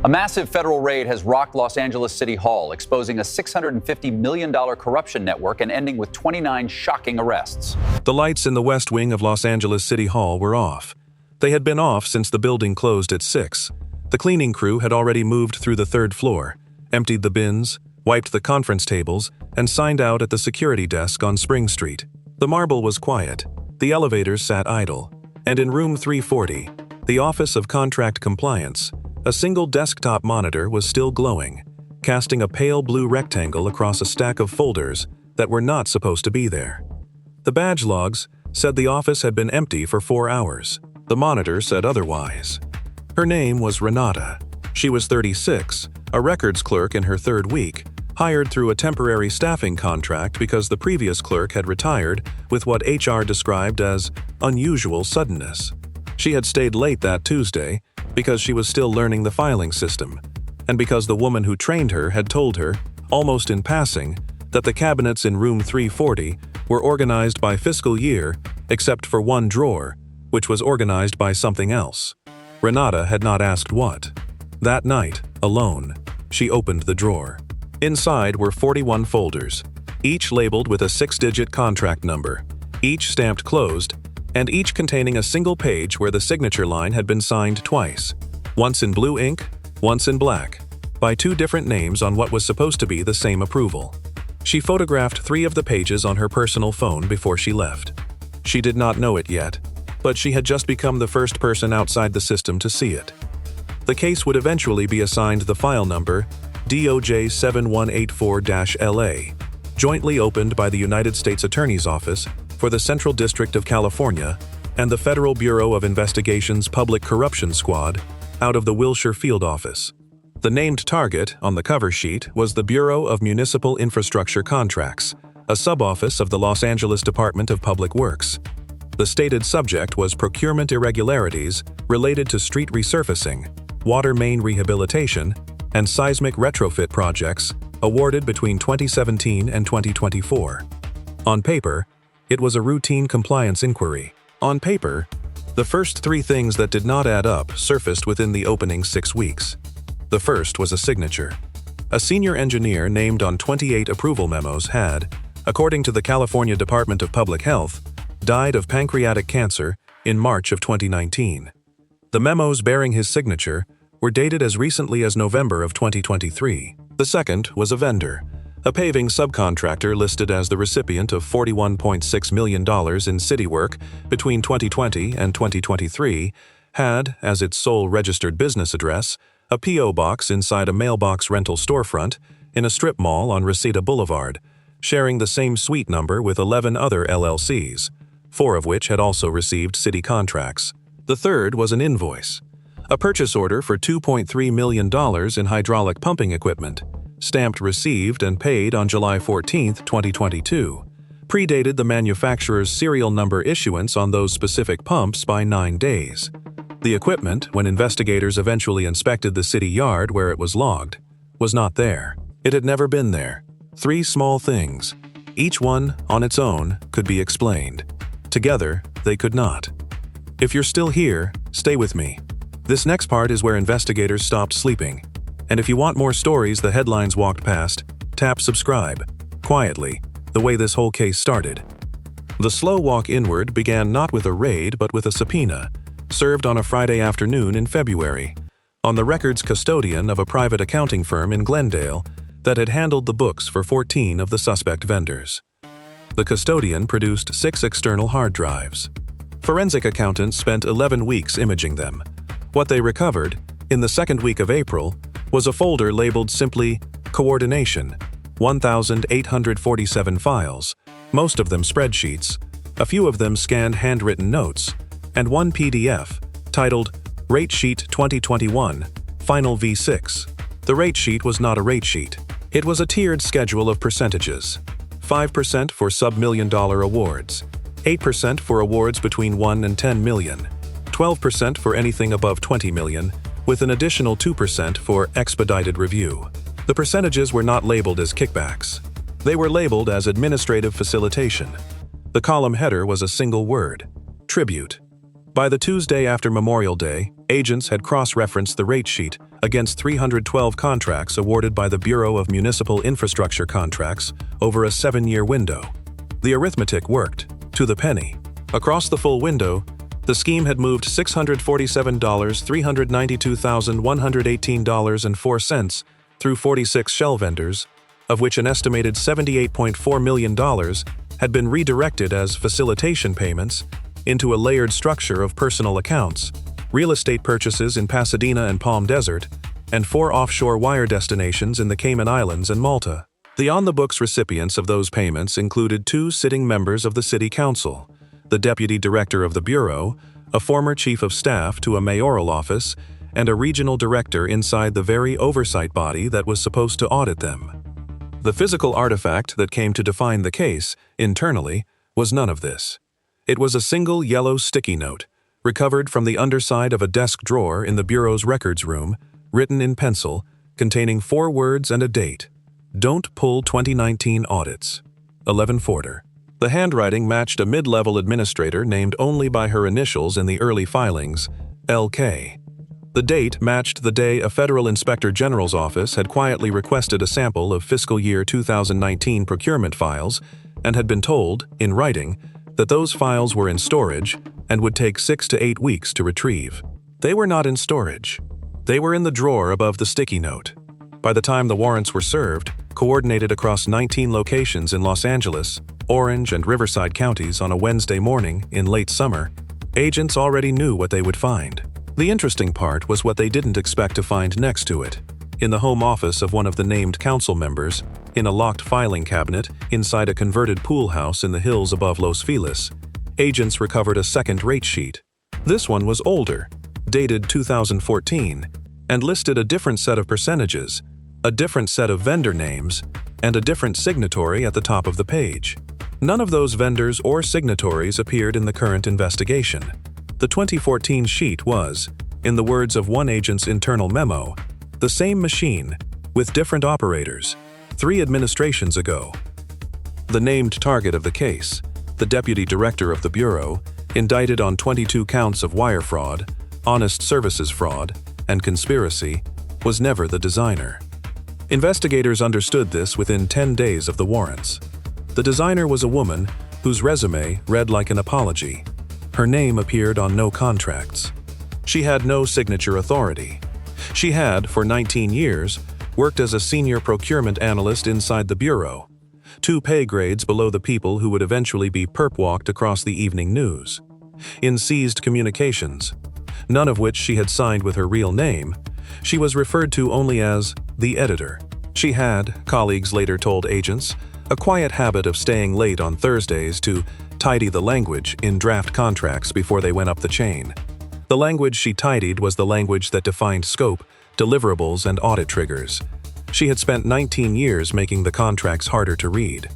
A massive federal raid has rocked Los Angeles City Hall, exposing a $650 million corruption network and ending with 29 shocking arrests. The lights in the West Wing of Los Angeles City Hall were off. They had been off since the building closed at 6. The cleaning crew had already moved through the third floor, emptied the bins, wiped the conference tables, and signed out at the security desk on Spring Street. The marble was quiet. The elevators sat idle. And in room 340, the Office of Contract Compliance, a single desktop monitor was still glowing, casting a pale blue rectangle across a stack of folders that were not supposed to be there. The badge logs said the office had been empty for 4 hours. The monitor said otherwise. Her name was Renata. She was 36, a records clerk in her third week, hired through a temporary staffing contract because the previous clerk had retired with what HR described as unusual suddenness. She had stayed late that Tuesday because she was still learning the filing system, and because the woman who trained her had told her, almost in passing, that the cabinets in room 340 were organized by fiscal year except for one drawer, which was organized by something else. Renata had not asked what. That night, alone, she opened the drawer. Inside were 41 folders, each labeled with a 6-digit contract number, each stamped closed, and each containing a single page where the signature line had been signed twice, once in blue ink, once in black, by 2 different names on what was supposed to be the same approval. She photographed 3 of the pages on her personal phone before she left. She did not know it yet, but she had just become the first person outside the system to see it. The case would eventually be assigned the file number DOJ 7184-LA, jointly opened by the United States Attorney's Office for the Central District of California and the Federal Bureau of Investigation's Public Corruption Squad out of the Wilshire Field Office. The named target on the cover sheet was the Bureau of Municipal Infrastructure Contracts, a sub-office of the Los Angeles Department of Public Works. The stated subject was procurement irregularities related to street resurfacing, water main rehabilitation, and seismic retrofit projects awarded between 2017 and 2024. On paper, it was a routine compliance inquiry. On paper, the first 3 things that did not add up surfaced within the opening 6 weeks. The first was a signature. A senior engineer named on 28 approval memos had, according to the California Department of Public Health, died of pancreatic cancer in March of 2019. The memos bearing his signature were dated as recently as November of 2023. The second was a vendor. A paving subcontractor listed as the recipient of $41.6 million in city work between 2020 and 2023 had, as its sole registered business address, a P.O. box inside a mailbox rental storefront in a strip mall on Reseda Boulevard, sharing the same suite number with 11 other LLCs, 4 of which had also received city contracts. The third was an invoice, a purchase order for $2.3 million in hydraulic pumping equipment, stamped received and paid on July 14, 2022, predated the manufacturer's serial number issuance on those specific pumps by 9 days. The equipment, when investigators eventually inspected the city yard where it was logged, was not there. It had never been there. 3 small things. Each one, on its own, could be explained. Together, they could not. If you're still here, stay with me. This next part is where investigators stopped sleeping. And if you want more stories the headlines walked past, tap subscribe, quietly, the way this whole case started. The slow walk inward began not with a raid but with a subpoena, served on a Friday afternoon in February, on the records custodian of a private accounting firm in Glendale that had handled the books for 14 of the suspect vendors. The custodian produced 6 external hard drives. Forensic accountants spent 11 weeks imaging them. What they recovered, in the second week of April, was a folder labeled simply Coordination, 1,847 files, most of them spreadsheets, a few of them scanned handwritten notes, and 1 PDF titled Rate Sheet 2021, Final V6. The rate sheet was not a rate sheet. It was a tiered schedule of percentages. 5% for sub-million-dollar awards, 8% for awards between 1 and 10 million, 12% for anything above 20 million, with an additional 2% for expedited review. The percentages were not labeled as kickbacks. They were labeled as administrative facilitation. The column header was a single word: tribute. By the Tuesday after Memorial Day, agents had cross-referenced the rate sheet against 312 contracts awarded by the Bureau of Municipal Infrastructure Contracts over a 7-year window. The arithmetic worked, to the penny. Across the full window, the scheme had moved $647,392,118.04 through 46 shell vendors, of which an estimated $78.4 million had been redirected as facilitation payments into a layered structure of personal accounts, real estate purchases in Pasadena and Palm Desert, and 4 offshore wire destinations in the Cayman Islands and Malta. The on-the-books recipients of those payments included 2 sitting members of the City Council, the Deputy Director of the Bureau, a former Chief of Staff to a mayoral office, and a regional director inside the very oversight body that was supposed to audit them. The physical artifact that came to define the case, internally, was none of this. It was a single yellow sticky note, recovered from the underside of a desk drawer in the Bureau's records room, written in pencil, containing 4 words and a date. "Don't pull 2019 audits. 11 Forder." The handwriting matched a mid-level administrator named only by her initials in the early filings, LK. The date matched the day a Federal Inspector General's office had quietly requested a sample of fiscal year 2019 procurement files and had been told, in writing, that those files were in storage and would take 6 to 8 weeks to retrieve. They were not in storage. They were in the drawer above the sticky note. By the time the warrants were served, coordinated across 19 locations in Los Angeles, Orange, and Riverside counties on a Wednesday morning in late summer, agents already knew what they would find. The interesting part was what they didn't expect to find next to it. In the home office of one of the named council members, in a locked filing cabinet inside a converted pool house in the hills above Los Feliz, agents recovered a second rate sheet. This one was older, dated 2014, and listed a different set of percentages, a different set of vendor names, and a different signatory at the top of the page. None of those vendors or signatories appeared in the current investigation. The 2014 sheet was, in the words of one agent's internal memo, the same machine, with different operators, 3 administrations ago. The named target of the case, the Deputy Director of the Bureau, indicted on 22 counts of wire fraud, honest services fraud, and conspiracy, was never the designer. Investigators understood this within 10 days of the warrants. The designer was a woman whose resume read like an apology. Her name appeared on no contracts. She had no signature authority. She had, for 19 years, worked as a senior procurement analyst inside the Bureau, 2 pay grades below the people who would eventually be perp-walked across the evening news. In seized communications, none of which she had signed with her real name, she was referred to only as the editor. She had, colleagues later told agents, a quiet habit of staying late on Thursdays to tidy the language in draft contracts before they went up the chain. The language she tidied was the language that defined scope, deliverables, and audit triggers. She had spent 19 years making the contracts harder to read.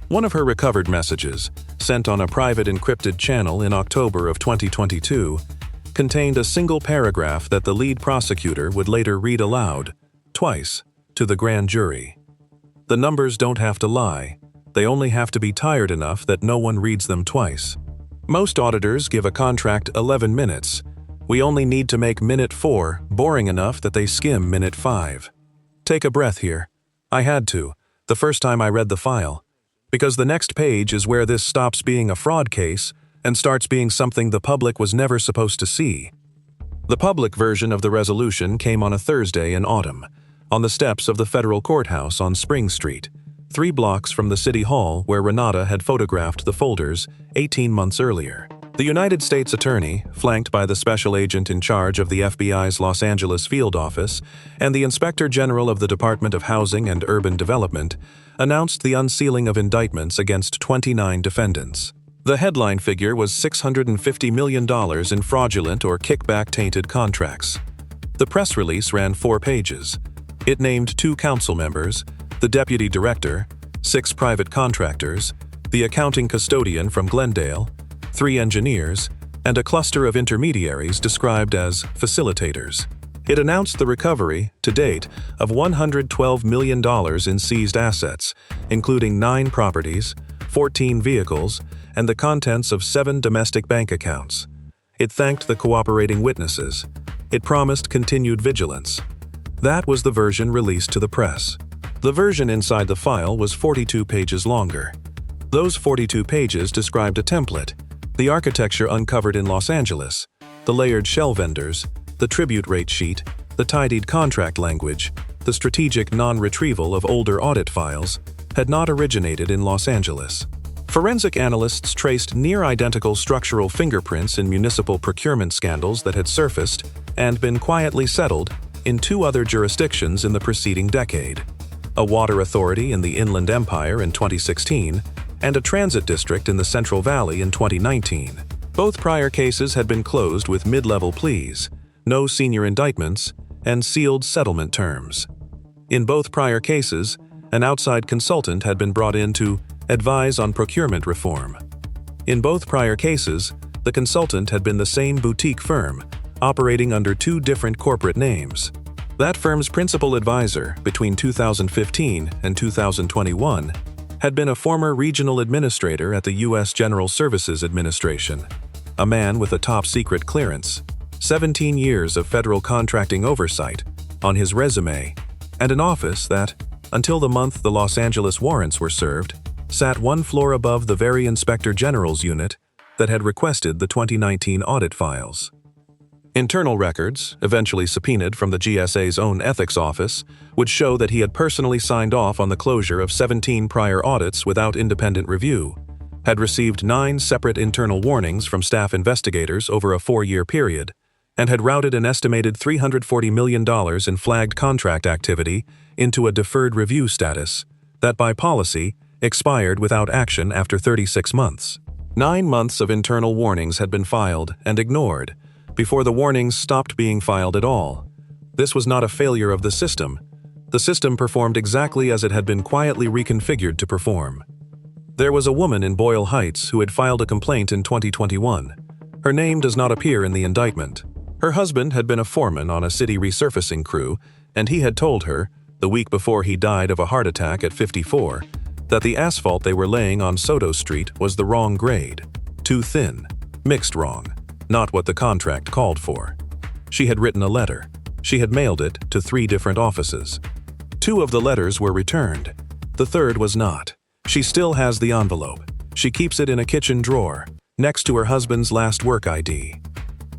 One of her recovered messages, sent on a private encrypted channel in October of 2022, contained a single paragraph that the lead prosecutor would later read aloud, twice, to the grand jury. The numbers don't have to lie. They only have to be tired enough that no one reads them twice. Most auditors give a contract 11 minutes. We only need to make minute 4 boring enough that they skim minute 5. Take a breath here. I had to, the first time I read the file, because the next page is where this stops being a fraud case and starts being something the public was never supposed to see. The public version of the resolution came on a Thursday in autumn, on the steps of the federal courthouse on Spring Street, 3 blocks from the City Hall where Renata had photographed the folders 18 months earlier. The United States Attorney, flanked by the special agent in charge of the FBI's Los Angeles field office and the Inspector General of the Department of Housing and Urban Development, announced the unsealing of indictments against 29 defendants. The headline figure was $650 million in fraudulent or kickback-tainted contracts. The press release ran 4 pages. It named 2 council members, the deputy director, 6 private contractors, the accounting custodian from Glendale, 3 engineers, and a cluster of intermediaries described as facilitators. It announced the recovery, to date, of $112 million in seized assets, including 9 properties, 14 vehicles, and the contents of 7 domestic bank accounts. It thanked the cooperating witnesses. It promised continued vigilance. That was the version released to the press. The version inside the file was 42 pages longer. Those 42 pages described a template, the architecture uncovered in Los Angeles, the layered shell vendors, the tribute rate sheet, the tidied contract language, the strategic non-retrieval of older audit files, had not originated in Los Angeles. Forensic analysts traced near-identical structural fingerprints in municipal procurement scandals that had surfaced and been quietly settled in 2 other jurisdictions in the preceding decade: a water authority in the Inland Empire in 2016 and a transit district in the Central Valley in 2019. Both prior cases had been closed with mid-level pleas, no senior indictments, and sealed settlement terms. In both prior cases, an outside consultant had been brought in to advise on procurement reform. In both prior cases, the consultant had been the same boutique firm, operating under 2 different corporate names. That firm's principal advisor between 2015 and 2021 had been a former regional administrator at the U.S. General Services Administration, a man with a top-secret clearance, 17 years of federal contracting oversight on his resume, and an office that, until the month the Los Angeles warrants were served, sat 1 floor above the very Inspector General's unit that had requested the 2019 audit files. Internal records, eventually subpoenaed from the GSA's own ethics office, would show that he had personally signed off on the closure of 17 prior audits without independent review, had received 9 separate internal warnings from staff investigators over a 4-year period, and had routed an estimated $340 million in flagged contract activity into a deferred review status that, by policy, expired without action after 36 months. 9 months of internal warnings had been filed and ignored before the warnings stopped being filed at all. This was not a failure of the system. The system performed exactly as it had been quietly reconfigured to perform. There was a woman in Boyle Heights who had filed a complaint in 2021. Her name does not appear in the indictment. Her husband had been a foreman on a city resurfacing crew, and he had told her, the week before he died of a heart attack at 54, that the asphalt they were laying on Soto Street was the wrong grade, too thin, mixed wrong, not what the contract called for. She had written a letter. She had mailed it to 3 different offices. 2 of the letters were returned. The 3rd was not. She still has the envelope. She keeps it in a kitchen drawer, next to her husband's last work ID.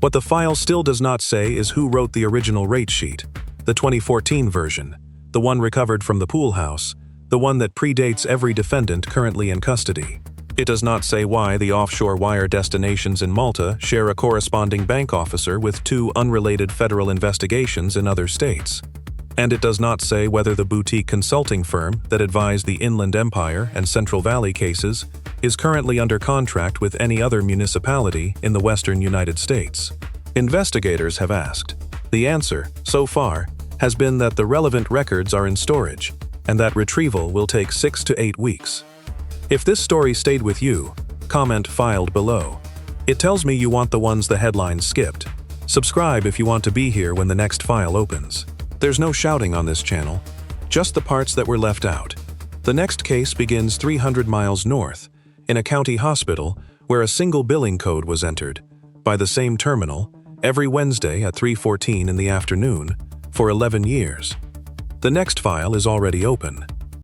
What the file still does not say is who wrote the original rate sheet, the 2014 version, the one recovered from the pool house, the one that predates every defendant currently in custody. It does not say why the offshore wire destinations in Malta share a corresponding bank officer with 2 unrelated federal investigations in other states. And it does not say whether the boutique consulting firm that advised the Inland Empire and Central Valley cases is currently under contract with any other municipality in the western United States. Investigators have asked. The answer, so far, has been that the relevant records are in storage, and that retrieval will take 6 to 8 weeks. If this story stayed with you, comment filed below. It tells me you want the ones the headlines skipped. Subscribe if you want to be here when the next file opens. There's no shouting on this channel, just the parts that were left out. The next case begins 300 miles north, in a county hospital where a single billing code was entered, by the same terminal, every Wednesday at 3:14 in the afternoon, for 11 years. The next file is already open.